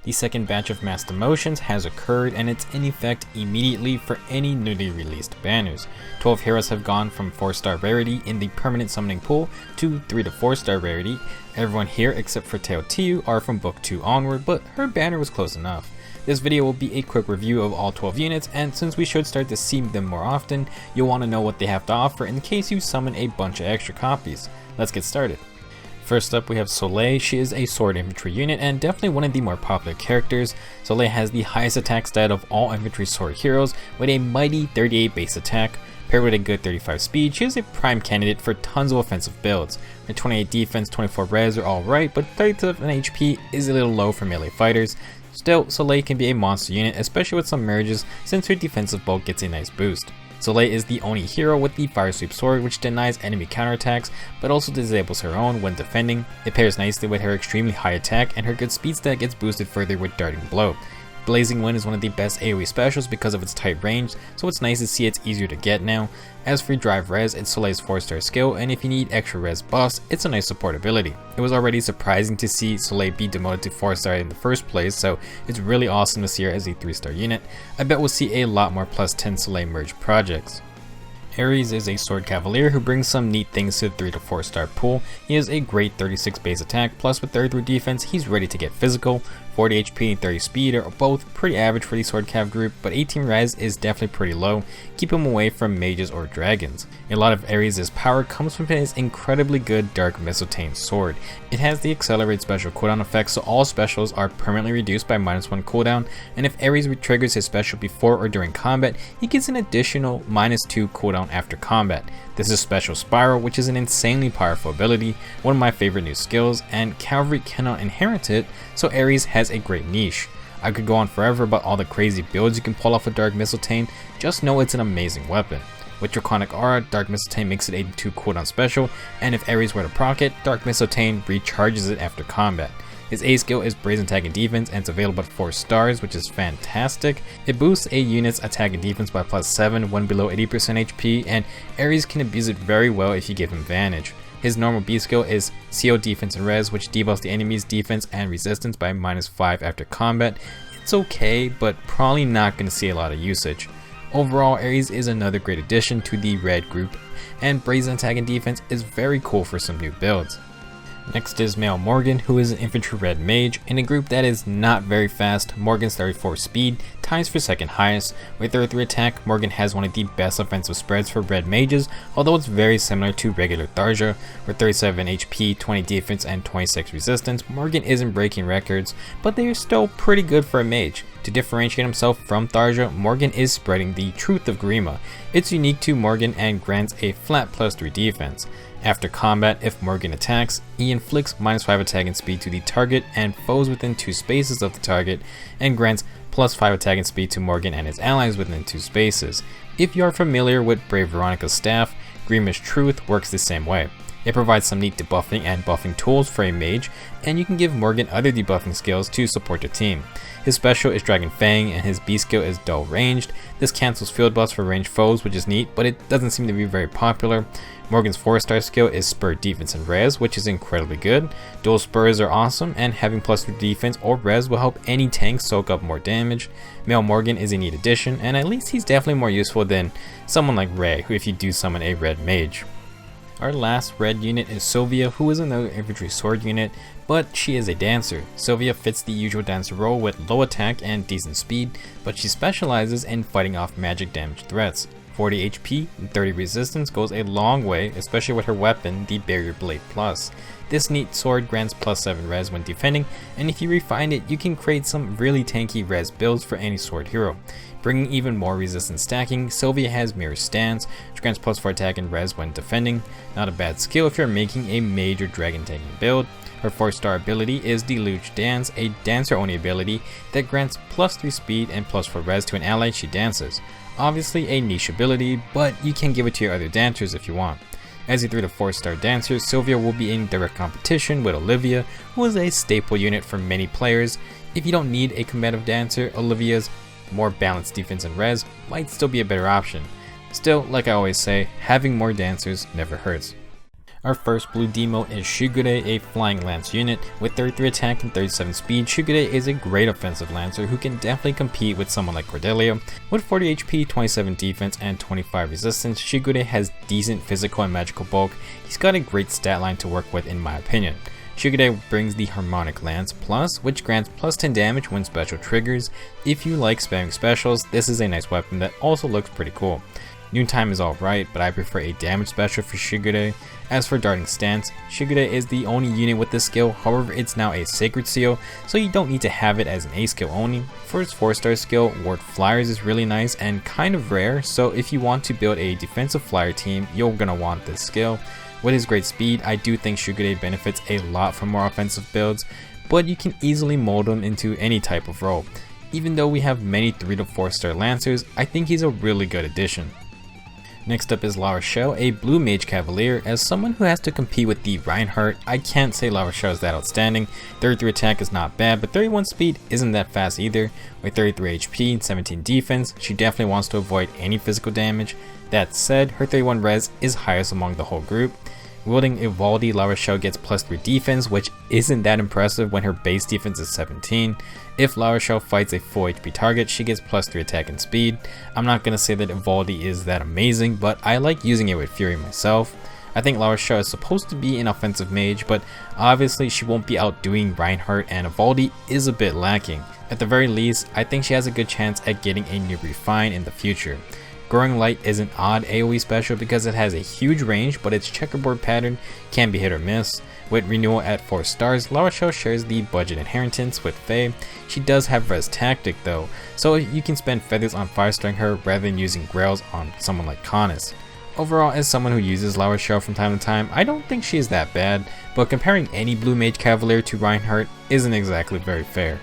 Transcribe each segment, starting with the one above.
The second batch of mass demotions has occurred and it's in effect immediately for any newly released banners. 12 heroes have gone from 4-star rarity in the permanent summoning pool to 3 to 4-star rarity. Everyone here except for Teotihu are from book 2 onward, but her banner was close enough. This video will be a quick review of all 12 units, and since we should start to see them more often, you'll want to know what they have to offer in case you summon a bunch of extra copies. Let's get started. First up we have SOLEIL. She is a sword infantry unit and definitely one of the more popular characters. SOLEIL has the highest attack stat of all infantry sword heroes with a mighty 38 base attack. Paired with a good 35 speed, she is a prime candidate for tons of offensive builds. Her 28 defense, 24 res are alright, but 37 HP is a little low for melee fighters. Still, SOLEIL can be a monster unit, especially with some merges, since her defensive bulk gets a nice boost. SOLEIL is the only hero with the Fire Sweep sword, which denies enemy counterattacks, but also disables her own when defending. It pairs nicely with her extremely high attack, and her good speed stat gets boosted further with Darting Blow. Blazing Wind is one of the best AoE specials because of its tight range, so it's nice to see it's easier to get now. As for Drive Res, it's SOLEIL's 4-star skill, and if you need extra res buffs, it's a nice support ability. It was already surprising to see SOLEIL be demoted to 4-star in the first place, so it's really awesome to see her as a 3-star unit. I bet we'll see a lot more plus 10 SOLEIL merge projects. Ares is a sword cavalier who brings some neat things to the 3 to 4-star pool. He has a great 36 base attack, plus with 33 defense, he's ready to get physical. 40 HP and 30 speed are both pretty average for the sword cav group, but 18 res is definitely pretty low. Keep him away from mages or dragons. A lot of Ares' power comes from his incredibly good Dark Mistletoe sword. It has the accelerate special cooldown effect, so all specials are permanently reduced by -1 cooldown, and if Ares triggers his special before or during combat, he gets an additional -2 cooldown after combat. This is Special Spiral, which is an insanely powerful ability, one of my favorite new skills, and Cavalry cannot inherit it, so Ares has a great niche. I could go on forever about all the crazy builds you can pull off with Dark Mistletoe, just know it's an amazing weapon. With Draconic Aura, Dark Mistletoe makes it a 2 cooldown special, and if Ares were to proc it, Dark Mistletoe recharges it after combat. His A skill is Brazen Attack and Defense, and it's available at 4 stars, which is fantastic. It boosts a unit's attack and defense by +7 when below 80% HP, and Ares can abuse it very well if you give him advantage. His normal B skill is CO Defense and Res, which debuffs the enemy's defense and resistance by -5 after combat. It's okay, but probably not going to see a lot of usage. Overall, Ares is another great addition to the red group, and Brazen Attack and Defense is very cool for some new builds. Next is male Morgan, who is an infantry red mage. In a group that is not very fast, Morgan's 34 speed ties for second highest. With 33 attack, Morgan has one of the best offensive spreads for red mages, although it's very similar to regular Tharja. With 37 HP, 20 defense, and 26 resistance, Morgan isn't breaking records, but they are still pretty good for a mage. To differentiate himself from Tharja, Morgan is spreading the Truth of Grima. It's unique to Morgan and grants a flat +3 defense. After combat, if Morgan attacks, he inflicts -5 attack and speed to the target and foes within 2 spaces of the target, and grants +5 attack and speed to Morgan and his allies within 2 spaces. If you are familiar with Brave Veronica's staff, Grima's Truth works the same way. It provides some neat debuffing and buffing tools for a mage, and you can give Morgan other debuffing skills to support the team. His special is Dragon Fang, and his B skill is Dull Ranged. This cancels field buffs for ranged foes, which is neat, but it doesn't seem to be very popular. Morgan's 4-star skill is Spur Defense and Res, which is incredibly good. Dual Spurs are awesome, and having +3 defense or Res will help any tank soak up more damage. Male Morgan is a neat addition, and at least he's definitely more useful than someone like Ray, who if you do summon a red mage. Our last red unit is SILVIA, who is another infantry sword unit, but she is a dancer. SILVIA fits the usual dancer role with low attack and decent speed, but she specializes in fighting off magic damage threats. 40 HP and 30 resistance goes a long way, especially with her weapon, the Barrier Blade Plus. This neat sword grants +7 res when defending, and if you refine it, you can create some really tanky res builds for any sword hero. Bringing even more resistance stacking, SILVIA has Mirror Stance, which grants +4 attack and res when defending. Not a bad skill if you're making a mage or dragon tanking build. Her 4-star ability is Deluge Dance, a dancer only ability that grants +3 speed and +4 res to an ally she dances. Obviously a niche ability, but you can give it to your other dancers if you want. As a 3 to 4-star dancer, SILVIA will be in direct competition with Olivia, who is a staple unit for many players. If you don't need a combative dancer, Olivia's more balanced defense and res might still be a better option. Still, like I always say, having more dancers never hurts. Our first blue demote is Shigure, a flying lance unit. With 33 attack and 37 speed, Shigure is a great offensive lancer who can definitely compete with someone like Cordelia. With 40 HP, 27 defense, and 25 resistance, Shigure has decent physical and magical bulk. He's got a great stat line to work with in my opinion. Shigure brings the Harmonic Lance Plus, which grants plus 10 damage when special triggers. If you like spamming specials, this is a nice weapon that also looks pretty cool. Noontime is alright, but I prefer a damage special for Shigure. As for Darting Stance, Shigure is the only unit with this skill, however it's now a Sacred Seal, so you don't need to have it as an A skill only. For its 4-star skill, Ward Flyers is really nice and kind of rare, so if you want to build a defensive flyer team, you're gonna want this skill. With his great speed, I do think Shigure benefits a lot from more offensive builds, but you can easily mold him into any type of role. Even though we have many 3 to 4 star lancers, I think he's a really good addition. Next up is La Rochelle, a blue mage cavalier. As someone who has to compete with the Reinhardt, I can't say La Rochelle is that outstanding. 33 attack is not bad, but 31 speed isn't that fast either. With 33 HP and 17 defense, she definitely wants to avoid any physical damage. That said, her 31 res is highest among the whole group. Wielding Ivaldi, La Rochelle gets plus 3 defense, which isn't that impressive when her base defense is 17. If La Rochelle fights a full HP target, she gets plus 3 attack and speed. I'm not gonna say that Ivaldi is that amazing, but I like using it with Fury myself. I think La Rochelle is supposed to be an offensive mage, but obviously she won't be outdoing Reinhardt, and Ivaldi is a bit lacking. At the very least, I think she has a good chance at getting a new refine in the future. Growing Light is an odd AoE special because it has a huge range, but its checkerboard pattern can be hit or miss. With Renewal at 4 stars, La Rochelle shares the budget inheritance with Faye. She does have Res Tactic though, so you can spend feathers on firestarring her rather than using Grails on someone like Connus. Overall, as someone who uses La Rochelle from time to time, I don't think she is that bad, but comparing any blue mage cavalier to Reinhardt isn't exactly very fair.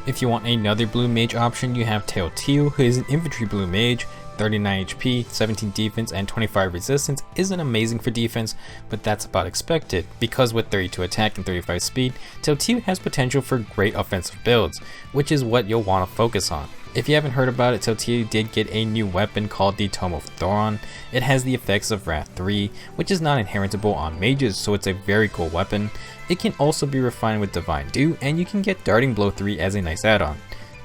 If you want another blue mage option, you have Teotihu, who is an infantry blue mage. 39 HP, 17 defense, and 25 resistance isn't amazing for defense, but that's about expected, because with 32 attack and 35 speed, Teotihu has potential for great offensive builds, which is what you'll want to focus on. If you haven't heard about it, Teotihu did get a new weapon called the Tome of Thoron. It has the effects of Wrath 3, which is not inheritable on mages, so it's a very cool weapon. It can also be refined with Divine Dew, and you can get Darting Blow 3 as a nice add-on.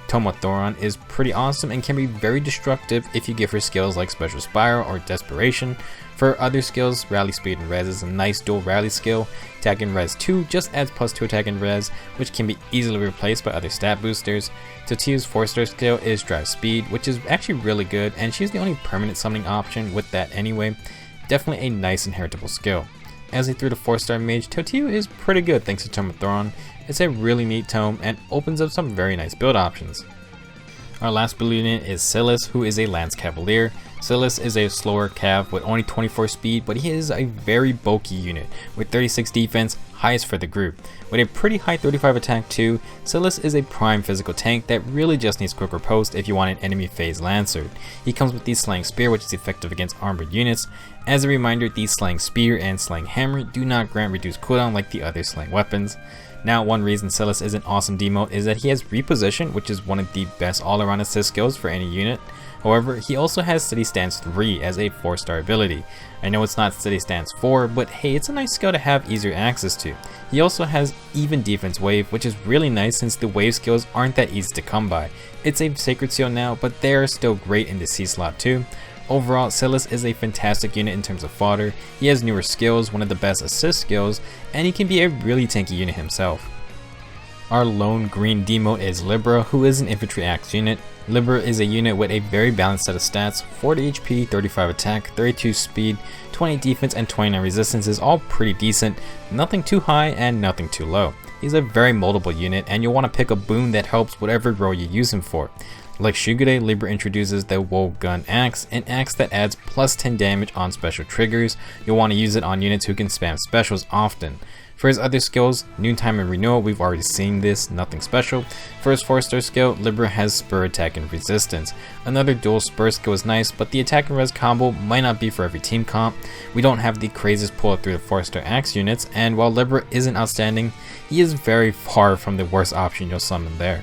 Tome of Thoron is pretty awesome and can be very destructive if you give her skills like Special Spiral or Desperation. For other skills, Rally Speed and Res is a nice dual rally skill. Attack and Res 2 just adds plus 2 attack and Res, which can be easily replaced by other stat boosters. Teotihu's 4-star skill is Drive Speed, which is actually really good, and she's the only permanent summoning option with that anyway. Definitely a nice inheritable skill. As a 3 to 4 star mage, Teotihu is pretty good thanks to Tome of Thoron. It's a really neat tome and opens up some very nice build options. Our last blue unit is SILAS, who is a Lance Cavalier. SILAS is a slower cav with only 24 speed, but he is a very bulky unit with 36 defense, highest for the group. With a pretty high 35 attack too, SILAS is a prime physical tank that really just needs quick riposte if you want an enemy phase Lancer. He comes with the Slaying Spear, which is effective against armored units. As a reminder, the Slaying Spear and Slaying Hammer do not grant reduced cooldown like the other slaying weapons. Now, one reason SILAS is an awesome demote is that he has Reposition, which is one of the best all-around assist skills for any unit. However, he also has Steady Stance 3 as a 4-star ability. I know it's not Steady Stance 4, but hey, it's a nice skill to have easier access to. He also has Even Defense Wave, which is really nice since the wave skills aren't that easy to come by. It's a Sacred Seal now, but they are still great in the C slot too. Overall, SILAS is a fantastic unit in terms of fodder. He has newer skills, one of the best assist skills, and he can be a really tanky unit himself. Our lone green demote is LIBRA, who is an infantry axe unit. LIBRA is a unit with a very balanced set of stats. 40 HP, 35 attack, 32 speed, 20 defense, and 29 resistance is all pretty decent, nothing too high and nothing too low. He's a very moldable unit, and you'll want to pick a boon that helps whatever role you use him for. Like Shigure, LIBRA introduces the Woe Gun Axe, an axe that adds plus 10 damage on special triggers. You'll want to use it on units who can spam specials often. For his other skills, Noontime and Renewal, we've already seen this, nothing special. For his 4-star skill, LIBRA has Spur Attack and Resistance. Another dual Spur skill is nice, but the attack and res combo might not be for every team comp. We don't have the craziest pull through the 4-star axe units, and while LIBRA isn't outstanding, he is very far from the worst option you'll summon there.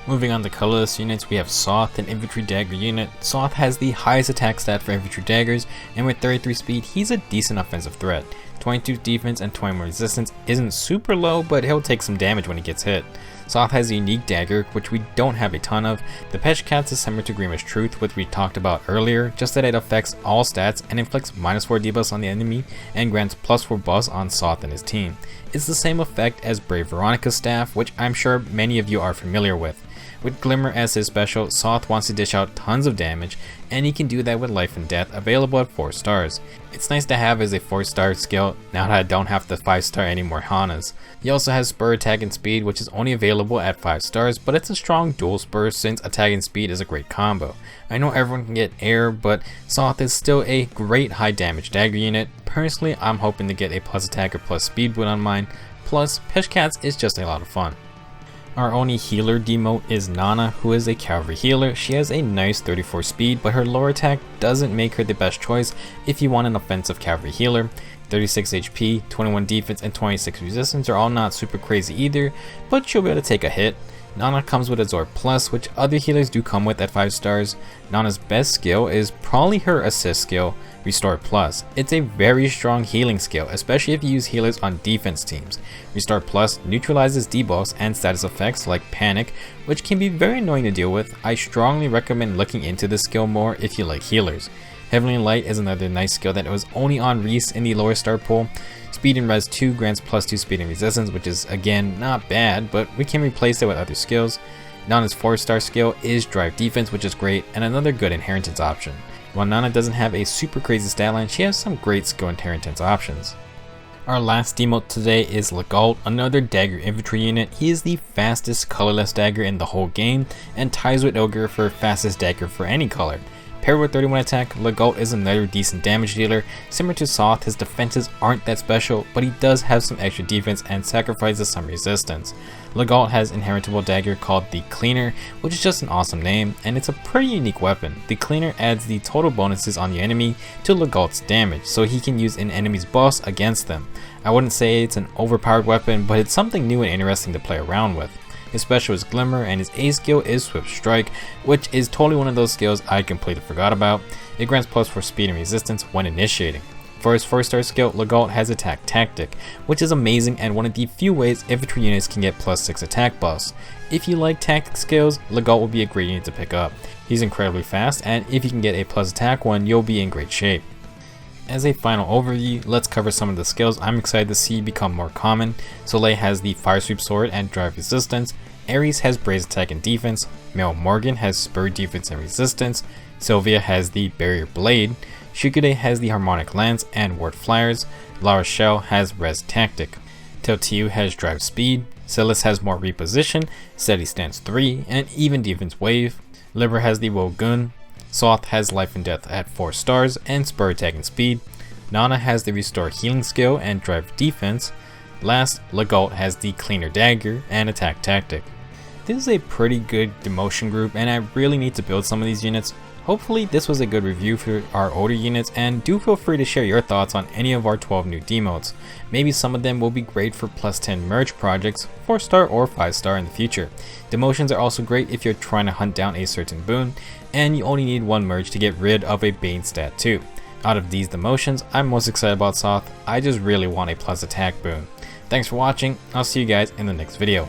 Moving on to colorless units, we have Soth, an infantry dagger unit. Soth has the highest attack stat for infantry daggers, and with 33 speed, he's a decent offensive threat. 22 defense and 21 resistance isn't super low, but he'll take some damage when he gets hit. Soth has a unique dagger, which we don't have a ton of. The Peshkatz is similar to Grima's Truth, which we talked about earlier, just that it affects all stats and inflicts -4 debuffs on the enemy and grants +4 buffs on Soth and his team. It's the same effect as Brave Veronica's staff, which I'm sure many of you are familiar with. With Glimmer as his special, Soth wants to dish out tons of damage, and he can do that with Life and Death, available at 4 stars. It's nice to have as a 4-star skill, now that I don't have to 5-star any more Hanas. He also has Spur Attack and Speed, which is only available at 5 stars, but it's a strong dual spur since Attack and Speed is a great combo. I know everyone can get Air, but Soth is still a great high damage dagger unit. Personally, I'm hoping to get a plus attack or plus speed boot on mine, plus Peshkatz is just a lot of fun. Our only healer demote is Nana, who is a cavalry healer. She has a nice 34 speed, but her lower attack doesn't make her the best choice if you want an offensive cavalry healer. 36 HP, 21 defense, and 26 resistance are all not super crazy either, but she'll be able to take a hit. Nana comes with Absorb Plus, which other healers do come with at 5 stars. Nana's best skill is probably her assist skill, Restore Plus. It's a very strong healing skill, especially if you use healers on defense teams. Restore Plus neutralizes debuffs and status effects like Panic, which can be very annoying to deal with. I strongly recommend looking into this skill more if you like healers. Heavenly Light is another nice skill that was only on Reese in the lower star pool. Speed and Res 2 grants +2 speed and resistance, which is again not bad, but we can replace it with other skills. Nana's 4-star skill is Drive Defense, which is great, and another good inheritance option. While Nana doesn't have a super crazy stat line, she has some great skill inheritance options. Our last demote today is LEGAULT, another dagger infantry unit. He is the fastest colorless dagger in the whole game, and ties with Ogre for fastest dagger for any color. Paired with 31 attack, LEGAULT is another decent damage dealer. Similar to Soth, his defenses aren't that special, but he does have some extra defense and sacrifices some resistance. LEGAULT has inheritable dagger called the Cleaner, which is just an awesome name, and it's a pretty unique weapon. The Cleaner adds the total bonuses on the enemy to LEGAULT's damage, so he can use an enemy's buffs against them. I wouldn't say it's an overpowered weapon, but it's something new and interesting to play around with. His special is Glimmer, and his A skill is Swift Strike, which is totally one of those skills I completely forgot about. It grants +4 speed and resistance when initiating. For his 4-star skill, LEGAULT has Attack Tactic, which is amazing and one of the few ways infantry units can get +6 attack buffs. If you like tactic skills, LEGAULT will be a great unit to pick up. He's incredibly fast, and if you can get a plus attack one, you'll be in great shape. As a final overview, let's cover some of the skills I'm excited to see become more common. SOLEIL has the Fire Sweep Sword and Drive Resistance. Ares has Braze Attack and Defense. Male Morgan has Spur Defense and Resistance. SILVIA has the Barrier Blade. SHIGURE has the Harmonic Lance and Ward Flyers. La Rochelle has Res Tactic. Teltiu has Drive Speed. SILAS has more Reposition, Steady Stance 3, and Even Defense Wave. LIBRA has the Wogun. Soth has Life and Death at 4 stars and Spur Attack and Speed. NANNA has the Restore Healing skill and Drive Defense. Last, LEGAULT has the Cleaner Dagger and Attack Tactic. This is a pretty good demotion group, and I really need to build some of these units. Hopefully this was a good review for our older units, and do feel free to share your thoughts on any of our 12 new demotes. Maybe some of them will be great for +10 merge projects, 4-star or 5-star in the future. Demotions are also great if you're trying to hunt down a certain boon, and you only need 1 merge to get rid of a Bane stat too. Out of these demotions, I'm most excited about Soth. I just really want a plus attack boon. Thanks for watching, I'll see you guys in the next video.